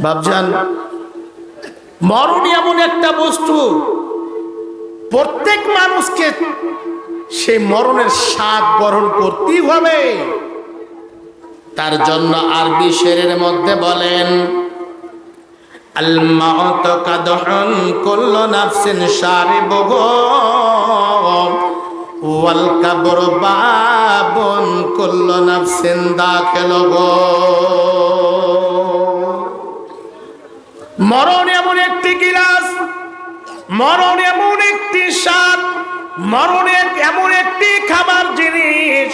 বাপজান, মরণ এমন একটা বস্তু, প্রত্যেক মানুষকে সেই মরণের স্বাদ গ্রহণ করতেই হবে। তার জন্য আরবি শেরের মধ্যে বলেন, আল মাউত কাদহুন কুল্লু নাফসিন শারিবুহু ওয়াল কাবরু বাবুন কুল্লু নাফসিন দাখিলুহু। মরণ এমন একটি গিলাস, মরণ এমন একটি স্বাদ, মরণ এমন একটি খাবার জিনিস,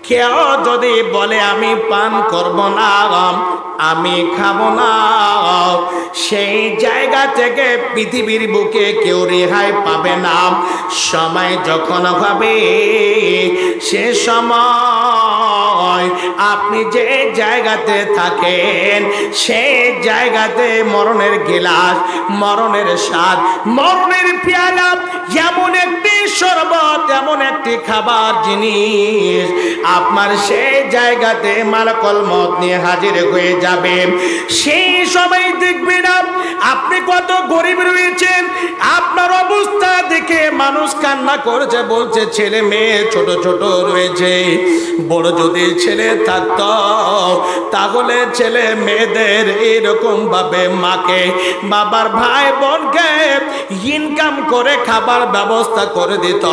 কেউ যদি বলে আমি পান করব না, আমি খাবো না, সেই জায়গা থেকে পৃথিবীর বুকে কেউ রেহাই পাবে না। সময় যখন হবে, সে সময় আপনি যে জায়গাতে থাকেন সেই জায়গাতে মরণের গিলাস, মরণের স্বাদ, মরণের পেয়ালা, এমন একটি শরবত, এমন একটি খাবার জিনিস, আপনার সেই জায়গাতে মালাকুল মউত নিয়ে হাজির হয়ে যাবে। সেই সময় দেখবেন আপনি কত গরিব রয়েছেন, আপনার অবস্থা দেখে মানুষ কান্না করছে, বলছে ছেলে মেয়ে ছোট ছোট রয়েছে। বড় যদি ছেলে থাকতো তাহলে ছেলে মেয়েদের এরকম ভাবে মাকে, বাবার ভাই বোনকে ইনকাম করে খাবার ব্যবস্থা করে দিত।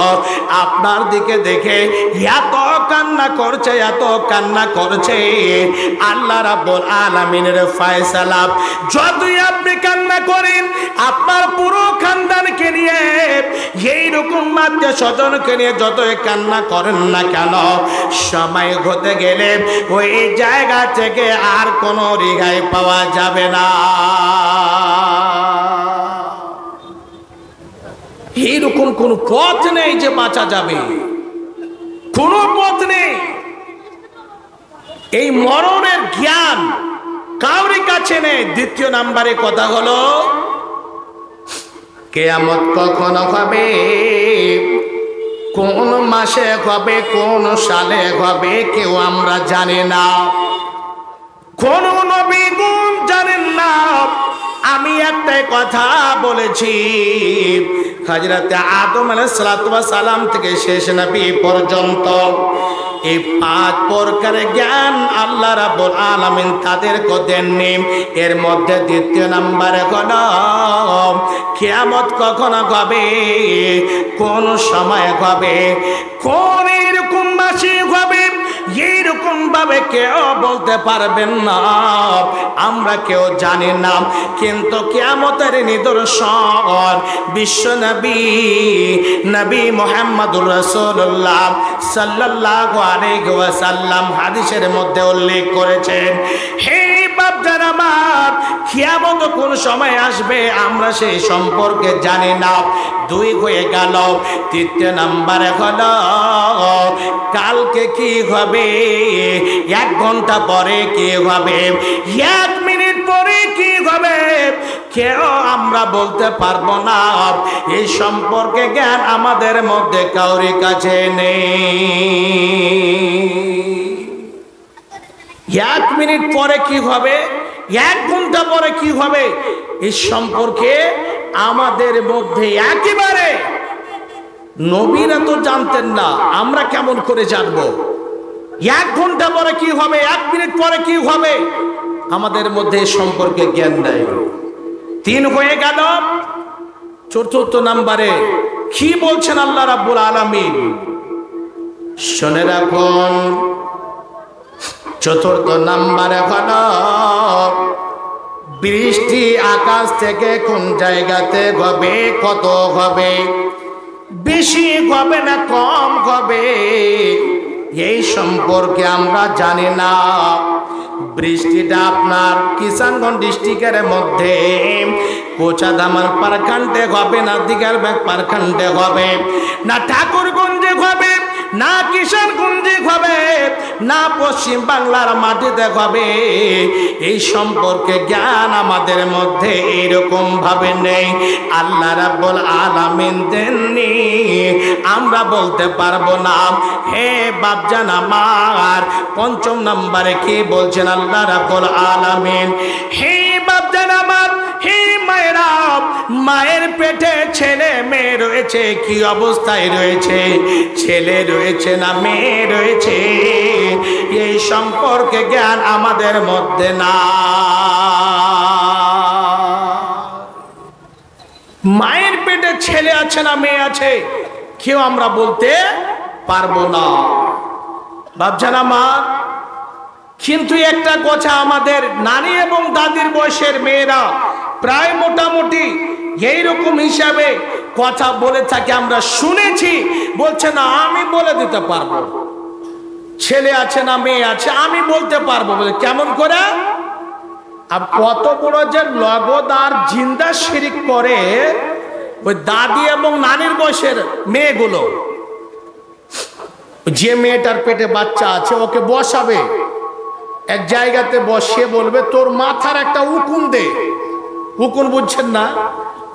আপনার দিকে দেখে এত কান্না করছে, এত কান্না করছে। আল্লাহ রাব্বুল আলামিনের ফয়সালা, যতই আপনি কান্না করেন, আপনার পুরো খানদানকে নিয়ে, এইরকম আত্মীয় স্বজনকে নিয়ে যতই কান্না করেন না কেন, সময় হতে গেলে ওই জায়গা থেকে আর কোনো রেহাই পাওয়া যাবে না। এইরকম কোন পথ নেই যে বাঁচা যাবে, কোনো পথ নেই। এই মরণের জ্ঞান কাউরি কাছে নেই। দ্বিতীয় নাম্বারে কথা হলো, কিয়ামত কখন হবে, কোন মাসে হবে, কোন সালে হবে, কেউ আমরা জানি না, কোন নবীগণ জানেন না। আমি একটাই কথা বলেছি, হযরত আদম আলাইহিস সালাতু ওয়াস সালাম থেকে শেষ নবী পর্যন্ত এই 5 প্রকারের জ্ঞান আল্লাহ রাব্বুল আলামিন তাদেরকে দেননি। এর মধ্যে দ্বিতীয় নাম্বারে হলো, কিয়ামত কখন হবে, কোন সময় হবে, কোন এরকম মাসে হবে, এইরকম ভাবে কেউ বলতে পারবেন না, আমরা কেউ জানি না। কিন্তু কিয়ামতের নিদর্শন বিশ্ব নবী, নবী মুহাম্মদুর রাসূলুল্লাহ সাল্লাল্লাহু আলাইহি ওয়াসাল্লাম হাদিসের মধ্যে উল্লেখ করেছেন। হে বাপজান আমার, কিয়ামত কোন সময় আসবে আমরা সেই সম্পর্কে জানি না। 2 হয়ে গেল। তৃতীয় নাম্বারে হলো, কালকে কি হবে, 1 ঘন্টা পরে কি হবে, 1 মিনিট পরে কি হবে, কেউ আমরা বলতে পারবো না। এই সম্পর্কে জ্ঞান আমাদের মধ্যে কাউরি কাছে নেই। 1 মিনিট পরে কি হবে, 1 ঘন্টা পরে কি হবে, এই সম্পর্কে আমাদের মধ্যে একেবারে, নবীরা তো জানতেন না, আমরা কেমন করে জানবো? 1 ঘন্টা পরে কি হবে, 1 মিনিট পরে কি হবে, আমাদের মধ্যে সম্পর্কে জ্ঞান নাই। 3 হয়ে গেল। চতুর্থ নাম্বারে কি বলছেন আল্লাহ রাব্বুল আলামিন, শুনে রাখুন। চতুর্থ নাম্বারে হলো, বৃষ্টি আকাশ থেকে কোন জায়গাতে হবে, কত হবে, বেশি হবে না কম হবে, এই সম্পর্কে আমরা জানি না। বৃষ্টিটা আপনার কিষানগঞ্জ ডিস্ট্রিক্টের মধ্যে কোচাধামার পারখান্ডে হবে না, দিগারবাগ পারখান্ডে হবে না, ঠাকুরগঞ্জে হবে না, কিষানগঞ্জে হবে না, পশ্চিম বাংলার মাটিতে হবে, এই সম্পর্কে জ্ঞান আমাদের মধ্যে এইরকম ভাবে নেই। আল্লাহ রাব্বুল আলামিন দেননি, আমরা বলতে পারবো না। হে বাপজান আমার, 5 নম্বরে কি বলছেন আল্লাহ রাব্বুল আলামিন, হে বাপজান মায়ের পেটে ছেলে মেয়ে রয়েছে, কি অবস্থায় রয়েছে, ছেলে রয়েছে না মেয়ে রয়েছে, এই সম্পর্কে জ্ঞান আমাদের মধ্যে না। মায়ের পেটে ছেলে আছে না মেয়ে আছে কেউ আমরা বলতে পারবো না। ভাবছেন আমার, কিন্তু একটা কথা, আমাদের নানি এবং দাদির বয়সের মেয়েরা প্রায় মোটামুটি এইরকম হিসাবে কথা বলে থাকে, আমরা শুনেছি। বলছে না আমি বলে দিতে পারবো ছেলে আছে না মেয়ে আছে, আমি বলতে পারবো। বলে কেমন করে? আর কত বড় যে লগদার জিন্দা শিরিক করে ওই দাদি এবং নানির বয়সের মেয়েগুলো। যে মেয়েটার পেটে বাচ্চা আছে ওকে বসাবে এক জায়গাতে, বসিয়ে বলবে তোর মাথার একটা উকুন দে। উকুন বুঝছেন না?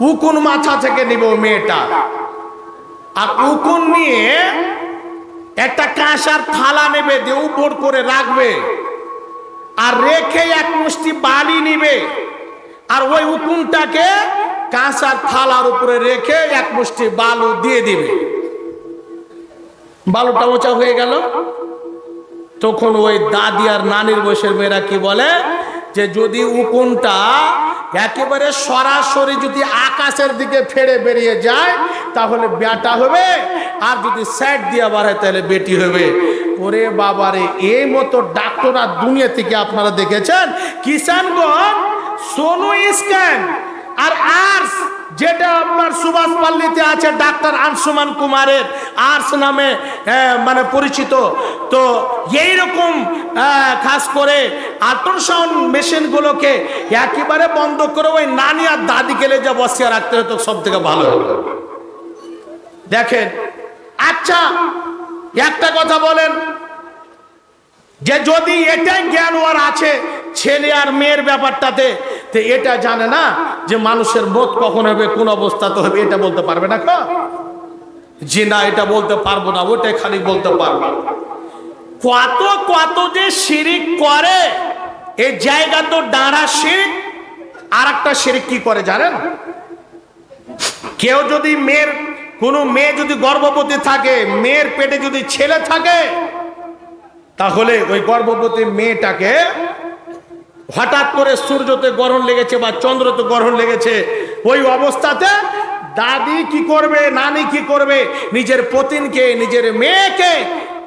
উকুন মাথা থেকে নিবে ও মেয়েটা, আর উকুন নিয়ে একটা কাঁসার থালা নেবে, দিয়ে উপর করে রাখবে, আর রেখে এক মুষ্টি বালি নিবে, আর ওই উকুনটাকে কাঁসার থালার উপরে রেখে এক মুষ্টি বালু দিয়ে দিবে। বালুটা উঁচা হয়ে গেল, তখন ওই দাদি আর নানির বয়সের মেয়েরা কি বলে যে যদি উকুনটা একেবারে সরাসরি যদি আকাশের দিকে ফেড়ে বেরিয়ে যায় তাহলে বেটা হবে, আর যদি সাইড দিয়ে বাড়ায় তাহলে বেটি হবে। ওরে বাবারে, এই মতো ডাক্তার আর দুনিয়া থেকে আপনারা দেখেছেন? কিষানগঞ্জ সোনু স্ক্যান আর আর্টস, যেটা আপনার সুভাষপল্লীতে আছে ডাক্তার আনসুমান কুমারের, আর্টস নামে মানে পরিচিত। তো এইরকম খাস করে আল্ট্রাসাউন্ড মেশিনগুলোকে একেবারে বন্ধ করে ওই নানি আর দাদি গেলে যা বসিয়ে রাখতে হতো সব থেকে ভালো হতো। দেখেন, আচ্ছা একটা কথা বলেন, যে যদি এটাই জ্ঞান ওর আছে ছেলে আর মেয়ের ব্যাপারটাতে, তো এটা জানে না যে মানুষের মত কখন হবে, কোন অবস্থাতে হবে, এটা বলতে পারবে না? জি না, এটা বলতে পারবো না, ওটাই খালি বলতে পারবো। কত কত যে শিরিক করে, এই জায়গা তো দাঁড়া শিরিক। আর একটা শিরিক কি করে জানেন? কেউ যদি কোনো মেয়ে যদি গর্ভবতী থাকে, মেয়ের পেটে যদি ছেলে থাকে, তাহলে ওই গর্ভবতী মেয়েটাকে হঠাৎ করে সূর্যতে গ্রহণ লেগেছে বা চন্দ্রতে গ্রহণ লেগেছে, ওই অবস্থাতে দাদি কি করবে, নানি কি করবে, নিজের পতিনকে, নিজের মেয়েকে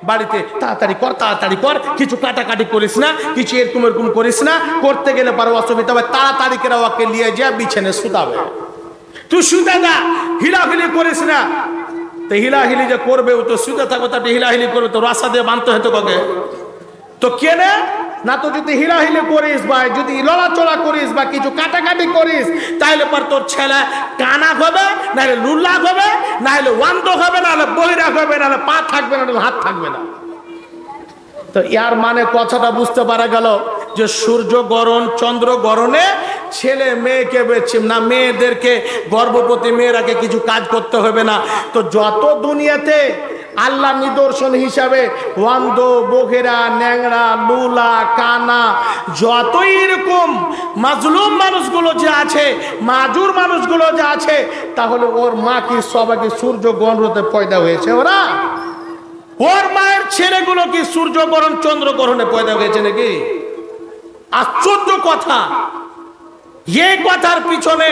বাড়িতে তাড়াতাড়ি কর, তাড়াতাড়ি কর, কিছু কাটাকাটি করিস না, কিছু এরকম এরকম করিস না, করতে গেলে পারো অসুবিধা হবে, তাড়াতাড়ি করে ওকে নিয়ে যা বিছানে শুতাবে। তুই শুতে না, হিলাহিলি করিস না। তো হিলাহিলি যে করবে, ও তো শুতে থাকবে, তাতে হিলাহিলি করবে, তো রাস্তা দিয়ে বাঁধতে হতো কাকে? তো কেনে না, তো যদি হিলাহিলি করিস বা যদি লড়াচড়া করিস বা কিছু কাটাকাটি করিস, তাহলে পর তোর ছেলে কানা হবে, নাহলে লুল্লা হবে, নাহলে ওয়ান্দ হবে, নাহলে বহিরা হবে, নাহলে পা থাকবে না, নাহলে হাত থাকবে না। তো ইয়ার মানে কথাটা বুঝতে পারা গেল যে সূর্য গরণ, চন্দ্র গরণে ছেলে মেয়েকে না মেয়েদেরকে, গর্ভবতী মেয়েরাকে কিছু কাজ করতে হবে না। তো যত দুনিয়াতে আল্লাহ নিদর্শন হিসাবে ওয়ান্দ, বঘেরা, ন্যাংরা, লুলা, কানা, যতই এরকম মাজলুম মানুষগুলো যে আছে, মাজুর মানুষগুলো যে আছে, তাহলে ওর মা কি সবাইকে সূর্য গ্রহণতে পয়দা হয়েছে? ওর মায়ের ছেলেগুলো কি সূর্য গ্রহণ, চন্দ্র গ্রহণে পয়দা হয়েছে নাকি? আশ্চর্য কথা। এই কথার পিছনে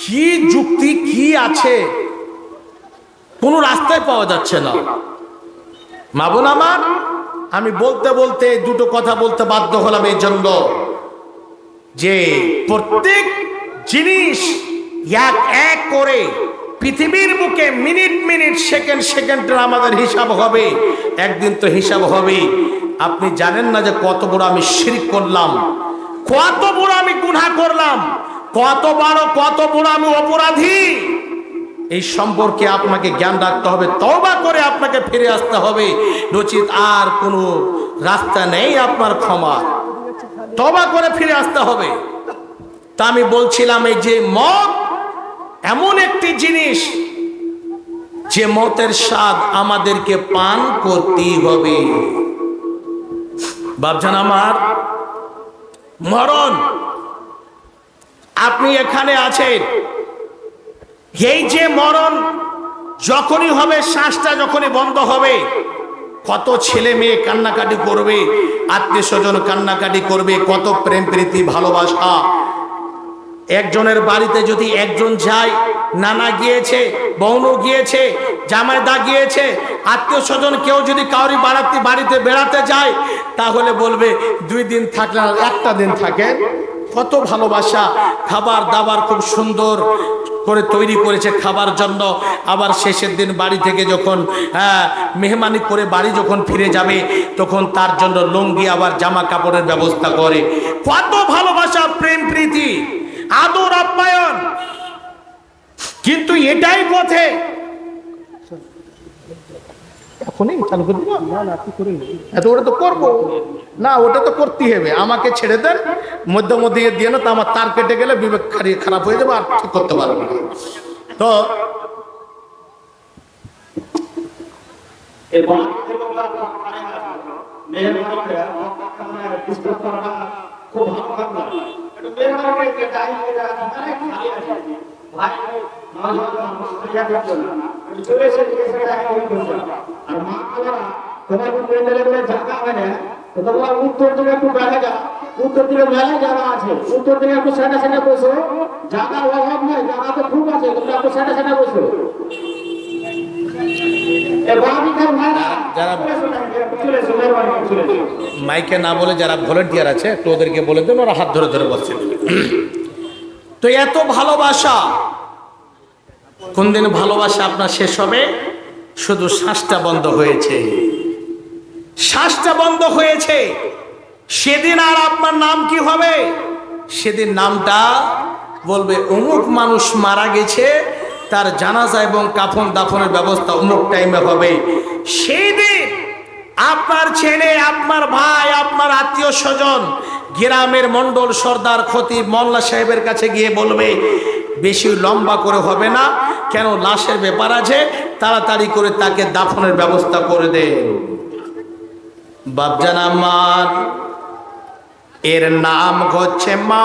কি যুক্তি, কি আছে, কোন রাস্তায় পাওয়া যাচ্ছে না। মা বোন আমার, আমি বলতে বলতে দুটো কথা বলতে বাধ্য হলাম এই জন্য যে প্রত্যেক জিনিস এক এক করে পৃথিবীর বুকে মিনিট মিনিট, সেকেন্ড সেকেন্ডের আমাদের হিসাব হবে, একদিন তো হিসাব হবে। আপনি জানেন না যে কত বড় আমি শিরক করলাম, কত বড় আমি গুনাহ করলাম, কত বড় আমি অপরাধী। এই সম্পর্কে আপনাকে জ্ঞান রাখতে হবে, তওবা করে আপনাকে ফিরে আসতে হবে, নচিত আর কোনো রাস্তা নেই আপনার ক্ষমা। তওবা করে ফিরে আসতে হবে। তা আমি বলছিলাম, এই যে মত এমন একটি জিনিস যে মতের স্বাদ আমাদেরকে পান করতেই হবে। বাপজান আমার, মরণ, আপনি এখানে আছেন, এই যে মরণ যখনই হবে, শ্বাসটা যখনই বন্ধ হবে, কত ছেলে মেয়ে কান্নাকাটি করবে, আত্মীয় স্বজন কান্নাকাটি করবে, কত প্রেম প্রীতি ভালোবাসা। একজনের বাড়িতে যদি একজন যায়, নানা গিয়েছে, বোনও গিয়েছে, জামাইদা গিয়েছে, আত্মীয় স্বজন কেউ যদি কাউরি বাড়িতে বেড়াতে যায়, তাহলে বলবে 2 দিন থাকলে আর 1টা দিন থাকে। কত ভালোবাসা, খাবার দাবার খুব সুন্দর করে তৈরি করেছে খাবার জন্য। আবার শেষের দিন বাড়ি থেকে যখন মেহমানি করে বাড়ি যখন ফিরে যাবে, তখন তার জন্য লুঙ্গি আবার জামা কাপড়ের ব্যবস্থা করে। কত ভালোবাসা, প্রেম প্রীতি, আদর আপ্যায়ন। কিন্তু এটাই পথে এখনই চালু করে দিল এত, ওটা তো করবো না, ওটা তো করতেই হবে। আমাকে ছেড়ে দেন, মধ্যে দিয়ে না তো আমার তার কেটে গেলে বিবেক খারাপ হয়ে যাবে, আর ঠিক করতে পারবো না। তো খুব উত্তর দিকে একটু বেড়ে যা, উত্তর দিকে মেলায় যারা আছে, উত্তর দিকে একটু সেটা সেটা বসো, জায়গার অভাব নেই, জায়গা তো খুব আছে, তোমরা একটু সেটা সেটা বসো। মাইকে না বলে যারা ভলেন্টিয়ার আছে একটু ওদেরকে বলে দেন, ওরা হাত ধরে ধরে বলছেন। তো এত ভালোবাসা, কোন দিন ভালোবাসা আপনার শেষ হবে? শুধু শ্বাসটা বন্ধ হয়েছে, শ্বাসটা বন্ধ হয়েছে। সেদিন আর আপনার নাম কি হবে? সেদিন নামটা বলবে অমুক মানুষ মারা গেছে, তার জানাজা এবং কাফন দাফনের ব্যবস্থা অমুক টাইমে হবে। সেই দিন আপনার ছেলে, আপনার ভাই, আপনার আত্মীয় স্বজন, গ্রামের মন্ডল, সর্দার, খতিব, মোল্লা সাহেবের কাছে গিয়ে বলবে বেশি লম্বা করে হবে না, কেন লাশের ব্যাপার আছে, তাড়াতাড়ি করে তাকে দাফনের ব্যবস্থা করে দেন। বাপজান আমার, এর নাম হচ্ছে মা।